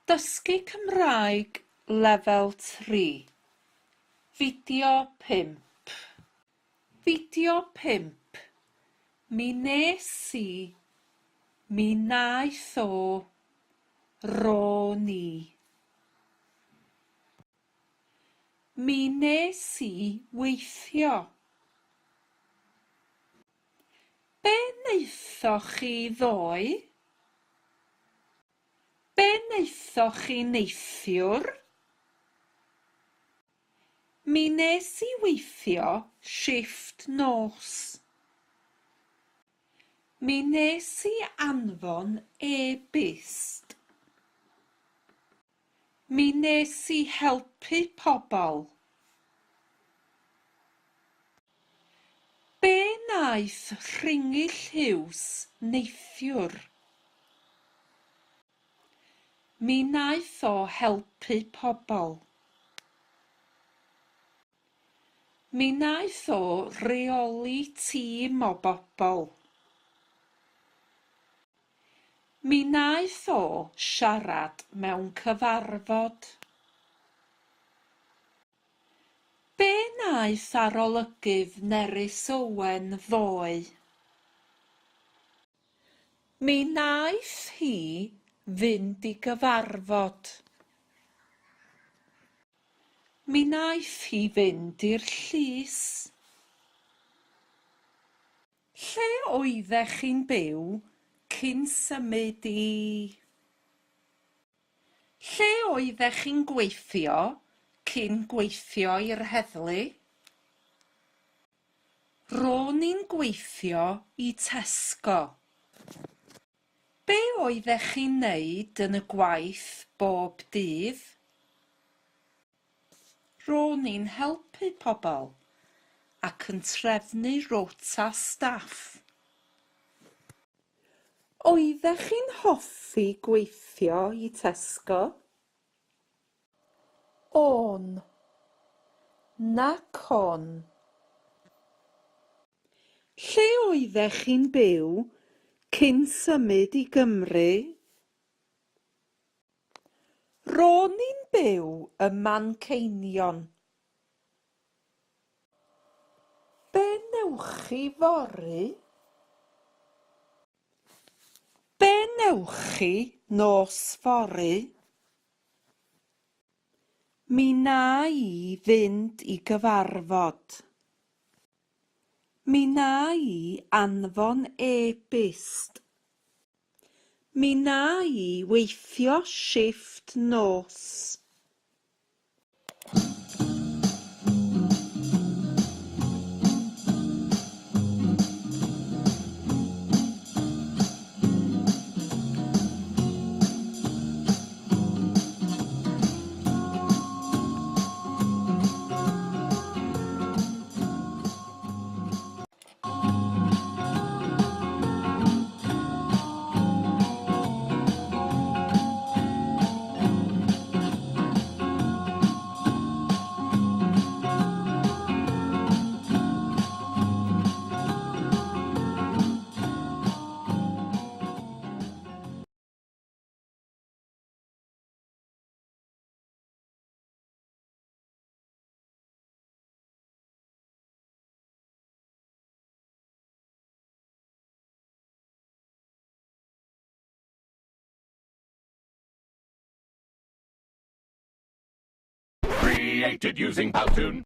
Dysgu Cymraeg Lefel 3. Fidio 5. Fidio 5. Mi nes I, mi naeth o, ro ni. Mi nes I weithio. Be wnaethoch chi ddoe? Be wnaethoch chi neithiwr? Mi nes I weithio shifft nos. Mi nes I anfon e-byst. Mi nes I helpu pobl. Be wnaeth Rhingyll Hughes neithiwr? Mi wnaeth o helpu pobl. Mi wnaeth o reoli tîm o bobl. Mi wnaeth o siarad mewn cyfarfod. Be wnaeth arolygydd Nerys Owen ddoe? Mi wnaeth hi fynd I gyfarfod. Mi wnaeth hi fynd i'r llys. Lle oeddech chi'n byw cyn symud I... Lle oeddech chi'n gweithio cyn gweithio i'r heddlu? Ro'n i'n gweithio I Tesco. Be oeddech chi'n neud yn y gwaith bob dydd? Ro'n i'n helpu pobl ac yn trefnu rota staff. Oeddech chi'n hoffi gweithio I Tesco? On. Nac on. Lle oeddech chi'n byw cyn symud I Gymru? Ro'n i'n byw ym Manceinion. Be newch chi fory? Be newch chi nos fory? Mi wna I fynd I gyfarfod. Mi wna I anfon e-byst. Mi wna I weithio shifft nos. Created using Powtoon.